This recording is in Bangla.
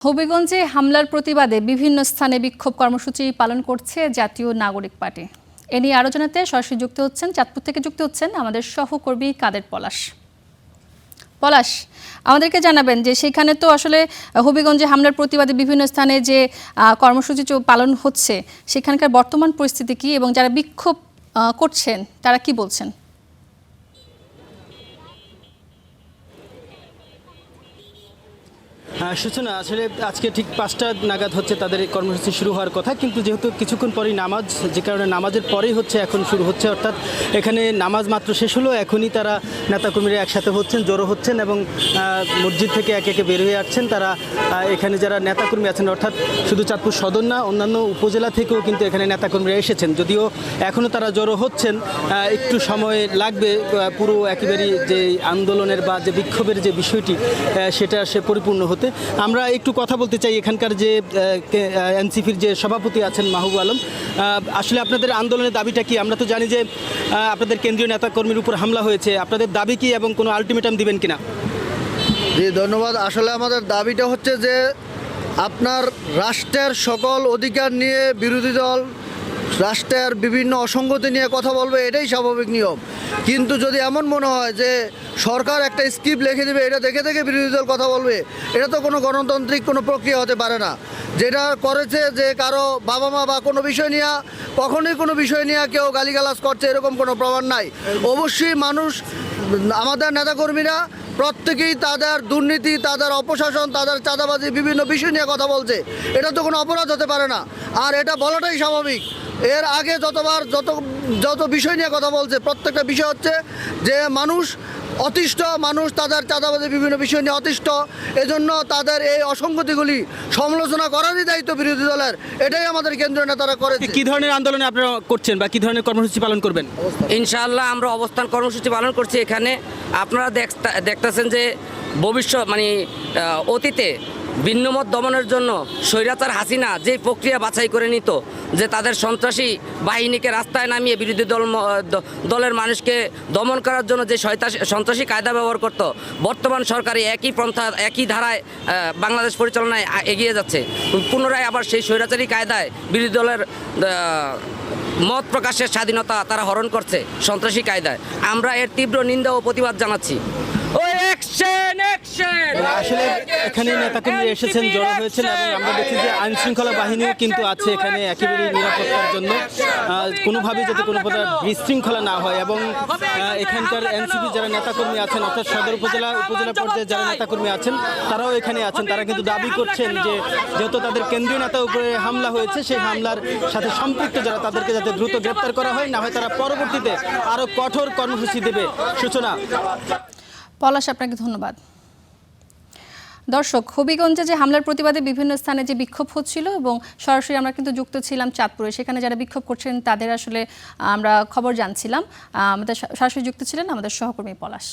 হবিগঞ্জে হামলার প্রতিবাদে বিভিন্ন স্থানে বিক্ষোভ কর্মসূচি পালন করছে জাতীয় নাগরিক পার্টি। এ নিয়ে আরও জানাতে সরাসরি যুক্ত হচ্ছেন, চাঁদপুর থেকে যুক্ত হচ্ছেন আমাদের সহকর্মী কাদের পলাশ। আমাদেরকে জানাবেন যে সেখানে তো আসলে হবিগঞ্জে হামলার প্রতিবাদে বিভিন্ন স্থানে যে কর্মসূচি পালন হচ্ছে সেখানকার বর্তমান পরিস্থিতি কি এবং যারা বিক্ষোভ করছেন তারা কি বলছেন? সূচনা আসলে আজকে ঠিক 5টা নাগাদ হচ্ছে তাদের কর্মসূচি শুরু হওয়ার কথা, কিন্তু যেহেতু কিছুক্ষণ পরেই নামাজ, যে কারণে নামাজের পরেই হচ্ছে এখন শুরু হচ্ছে, অর্থাৎ এখানে নামাজ মাত্র শেষ হলো, এখনই তারা নেতাকর্মীরা একসাথে হচ্ছেন, জড়ো হচ্ছেন এবং মসজিদ থেকে একে একে বের হয়ে আসছেন। তারা এখানে যারা নেতাকর্মী আছেন, অর্থাৎ শুধু চাঁদপুর সদর না, অন্যান্য উপজেলা থেকেও কিন্তু এখানে নেতাকর্মীরা এসেছেন, যদিও এখনও তারা জড়ো হচ্ছেন, একটু সময় লাগবে পুরো একেবারেই যে আন্দোলনের বা যে বিক্ষোভের যে বিষয়টি সেটা সে পরিপূর্ণ হতে। আমরা একটু কথা বলতে চাই এখানকার যে এনসিপির যে সভাপতি আছেন মাহবুব আলম, আসলে আপনাদের আন্দোলনের দাবিটা কি? আমরা তো জানি যে আপনাদের কেন্দ্রীয় নেতাকর্মীর উপর হামলা হয়েছে, আপনাদের দাবি কি এবং কোনো আলটিমেটাম দিবেন কিনা? জি ধন্যবাদ। আসলে আমাদের দাবিটা হচ্ছে যে আপনার রাষ্ট্রের সকল অধিকার নিয়ে বিরোধী দল রাষ্ট্রের বিভিন্ন অসঙ্গতি নিয়ে কথা বলবে, এটাই স্বাভাবিক নিয়ম। কিন্তু যদি এমন মনে হয় যে সরকার একটা স্ক্রিপ্ট লিখে দেবে, এটা দেখে দেখে বিরোধী দল কথা বলবে, এটা তো কোনো গণতান্ত্রিক কোনো প্রক্রিয়া হতে পারে না। যেটা করেছে যে কারো বাবা মা বা কোনো বিষয় নিয়ে কখনোই কোনো বিষয় নিয়ে কেউ গালিগালাজ করছে এরকম কোনো প্রমাণ নাই। অবশ্যই মানুষ, আমাদের নেতাকর্মীরা প্রত্যেকেই তাদের দুর্নীতি, তাদের অপশাসন, তাদের চাঁদাবাজি বিভিন্ন বিষয় নিয়ে কথা বলছে, এটা তো কোনো অপরাধ হতে পারে না, আর এটা বলাটাই স্বাভাবিক। এর আগে যত বিষয় নিয়ে কথা বলছে প্রত্যেকটা বিষয় হচ্ছে যে মানুষ অতিষ্ঠ, মানুষ তাদের চাঁদাবাজি বিভিন্ন বিষয় নিয়ে অতিষ্ঠ, এজন্য তাদের এই অসঙ্গতিগুলি সমালোচনা করারই দায়িত্ব বিরোধী দলের। এটাই আমাদের কেন্দ্রীয় নেতারা করেছে। কি ধরনের আন্দোলনে আপনারা করছেন বা কি ধরনের কর্মসূচি পালন করবেন? ইনশাআল্লাহ আমরা অবস্থান কর্মসূচি পালন করছি। এখানে আপনারা দেখতেছেন যে ভবিষ্যৎ অতীতে ভিন্নমত দমনের জন্য স্বৈরাচার হাসিনা যে প্রক্রিয়া বাছাই করে নিত, যে তাদের সন্ত্রাসী বাহিনীকে রাস্তায় নামিয়ে বিরোধী দলের মানুষকে দমন করার জন্য যে সন্ত্রাসী কায়দা ব্যবহার করত, বর্তমান সরকারি একই পন্থা একই ধারায় বাংলাদেশ পরিচালনায় এগিয়ে যাচ্ছে। পুনরায় আবার সেই স্বৈরাচারী কায়দায় বিরোধী দলের মত প্রকাশের স্বাধীনতা তারা হরণ করছে সন্ত্রাসী কায়দায়। আমরা এর তীব্র নিন্দা ও প্রতিবাদ জানাচ্ছি। আসলে এখানে নেতাকর্মী এসেছেন, জড়ো হয়েছেন এবং আমরা দেখছি যে আইন শৃঙ্খলা বাহিনীও কিন্তু আছে এখানে একেবারে নিরাপত্তার জন্য, কোনোভাবেই যাতে কোনো প্রকার বিশৃঙ্খলা না হয়। এবং এখানকার এনসিপি যারা নেতাকর্মী আছেন, অর্থাৎ সদর উপজেলা পর্যায়ে যারা নেতাকর্মী আছেন তারাও এখানে আছেন। তারা কিন্তু দাবি করছেন যে যেহেতু তাদের কেন্দ্রীয় নেতার উপরে হামলা হয়েছে, সেই হামলার সাথে সম্পৃক্ত যারা তাদেরকে যাতে দ্রুত গ্রেপ্তার করা হয়, না হয় তারা পরবর্তীতে আরও কঠোর কর্মসূচি দেবে। সূচনা। পলাশ, আপনাকে ধন্যবাদ। দর্শক, হবিগঞ্জে যে হামলার প্রতিবাদে বিভিন্ন স্থানে যে বিক্ষোভ হচ্ছিল এবং সরাসরি আমরা কিন্তু যুক্ত ছিলাম চাঁদপুরে, সেখানে যারা বিক্ষোভ করছেন তাদের আসলে আমরা খবর জানছিলাম। আমাদের সরাসরি যুক্ত ছিলেন আমাদের সহকর্মী পলাশ।